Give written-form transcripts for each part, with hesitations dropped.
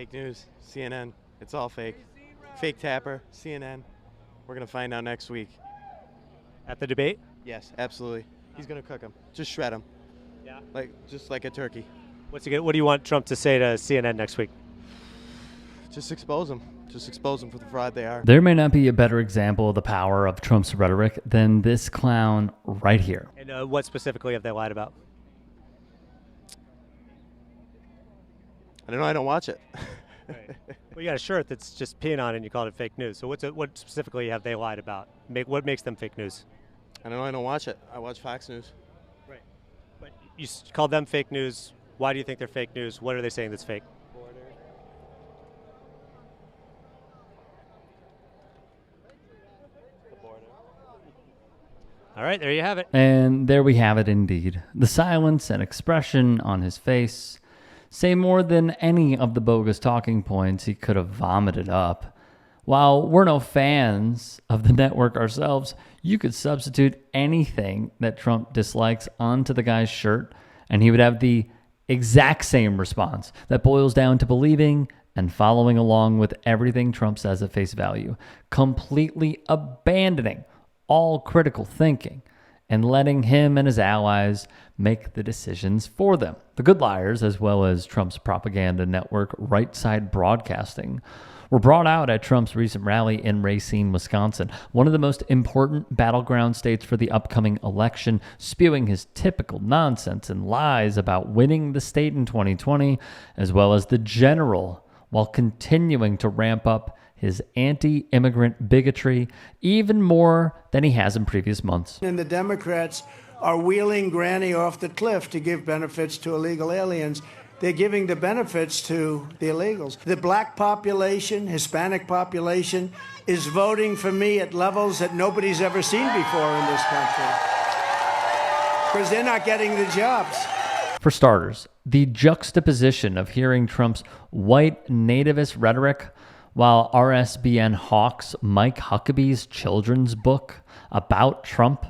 Fake news, CNN. It's all fake. Fake tapper, CNN. We're going to find out next week. At the debate? Yes, absolutely. He's going to cook him. Just shred him. Yeah. Just like a turkey. What do you want Trump to say to CNN next week? Just expose them. Just expose them for the fraud they are. There may not be a better example of the power of Trump's rhetoric than this clown right here. And what specifically have they lied about? I don't know. I don't watch it. Right. Well, you got a shirt that's just peeing on it and you called it fake news. So what specifically have they lied about? What makes them fake news? I don't know. I don't watch it. I watch Fox News. Right. But you called them fake news. Why do you think they're fake news? What are they saying that's fake? All right, there you have it. And there we have it indeed. The silence and expression on his face say more than any of the bogus talking points he could have vomited up. While we're no fans of the network ourselves, you could substitute anything that Trump dislikes onto the guy's shirt, and he would have the exact same response that boils down to believing and following along with everything Trump says at face value, completely abandoning all critical thinking and letting him and his allies make the decisions for them. The good liars, as well as Trump's propaganda network, Right Side Broadcasting, were brought out at Trump's recent rally in Racine, Wisconsin, one of the most important battleground states for the upcoming election, spewing his typical nonsense and lies about winning the state in 2020, as well as the general, while continuing to ramp up his anti-immigrant bigotry even more than he has in previous months. And the Democrats are wheeling Granny off the cliff to give benefits to illegal aliens. They're giving the benefits to the illegals. The black population, Hispanic population, is voting for me at levels that nobody's ever seen before in this country. Because they're not getting the jobs. For starters, the juxtaposition of hearing Trump's white nativist rhetoric while RSBN hawks Mike Huckabee's children's book about Trump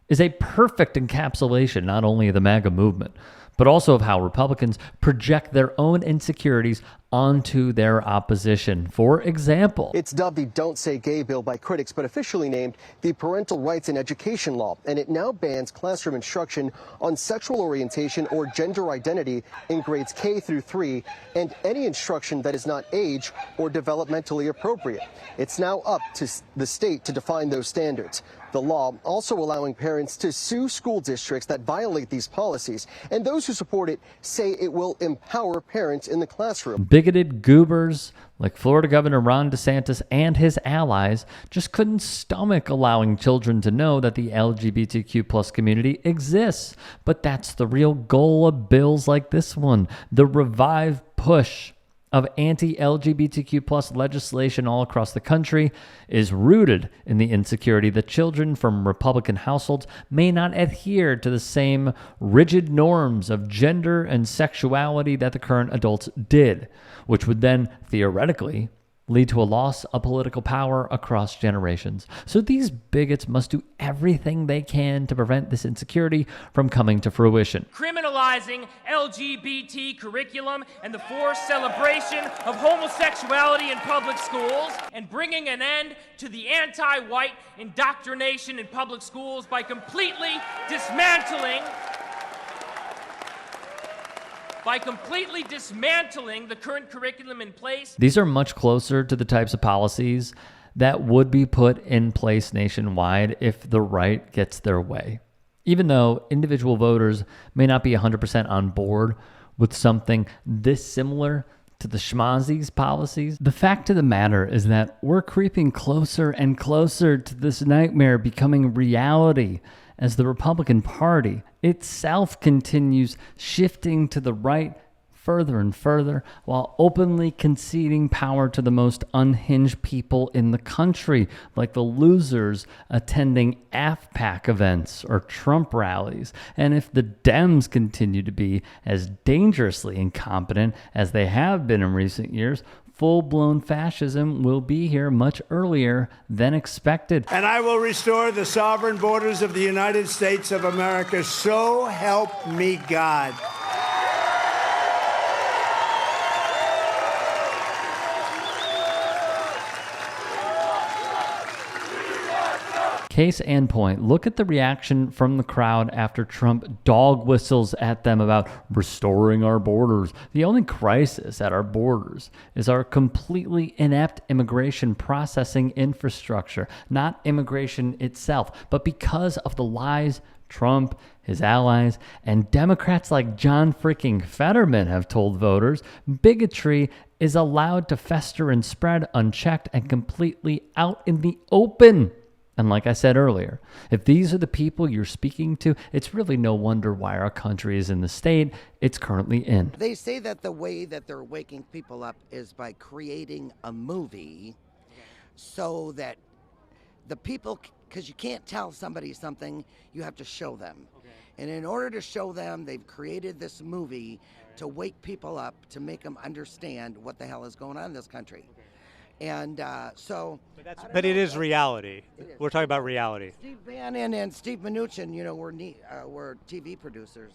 is a perfect encapsulation not only of the MAGA movement, but also of how Republicans project their own insecurities onto their opposition. For example, it's dubbed the Don't Say Gay bill by critics, but officially named the Parental Rights in Education Law, and it now bans classroom instruction on sexual orientation or gender identity in grades K through 3, and any instruction that is not age or developmentally appropriate. It's now up to the state to define those standards. The law also allowing parents to sue school districts that violate these policies, and those who support it say it will empower parents in the classroom. Bigoted goobers like Florida Governor Ron DeSantis and his allies just couldn't stomach allowing children to know that the LGBTQ plus community exists. But that's the real goal of bills like this one, the revived push of anti-LGBTQ plus legislation all across the country is rooted in the insecurity that children from Republican households may not adhere to the same rigid norms of gender and sexuality that the current adults did, which would then theoretically lead to a loss of political power across generations. So these bigots must do everything they can to prevent this insecurity from coming to fruition. Criminalizing LGBT curriculum and the forced celebration of homosexuality in public schools, and bringing an end to the anti-white indoctrination in public schools by completely dismantling the current curriculum in place. These are much closer to the types of policies that would be put in place nationwide if the right gets their way. Even though individual voters may not be 100% on board with something this similar to the schmozzies policies, the fact of the matter is that we're creeping closer and closer to this nightmare becoming reality as the Republican Party itself continues shifting to the right further and further while openly conceding power to the most unhinged people in the country, like the losers attending AFPAC events or Trump rallies. And if the Dems continue to be as dangerously incompetent as they have been in recent years, full-blown fascism will be here much earlier than expected. And I will restore the sovereign borders of the United States of America. So help me God. Case in point, look at the reaction from the crowd after Trump dog whistles at them about restoring our borders. The only crisis at our borders is our completely inept immigration processing infrastructure, not immigration itself, but because of the lies Trump, his allies, and Democrats like John freaking Fetterman have told voters, bigotry is allowed to fester and spread unchecked and completely out in the open. And like I said earlier, if these are the people you're speaking to, it's really no wonder why our country is in the state it's currently in. They say that the way that they're waking people up is by creating a movie so that the people, because you can't tell somebody something, you have to show them. And in order to show them, they've created this movie to wake people up, to make them understand what the hell is going on in this country. And But it is reality. We're talking about reality. Steve Bannon and Steve Mnuchin, were TV producers.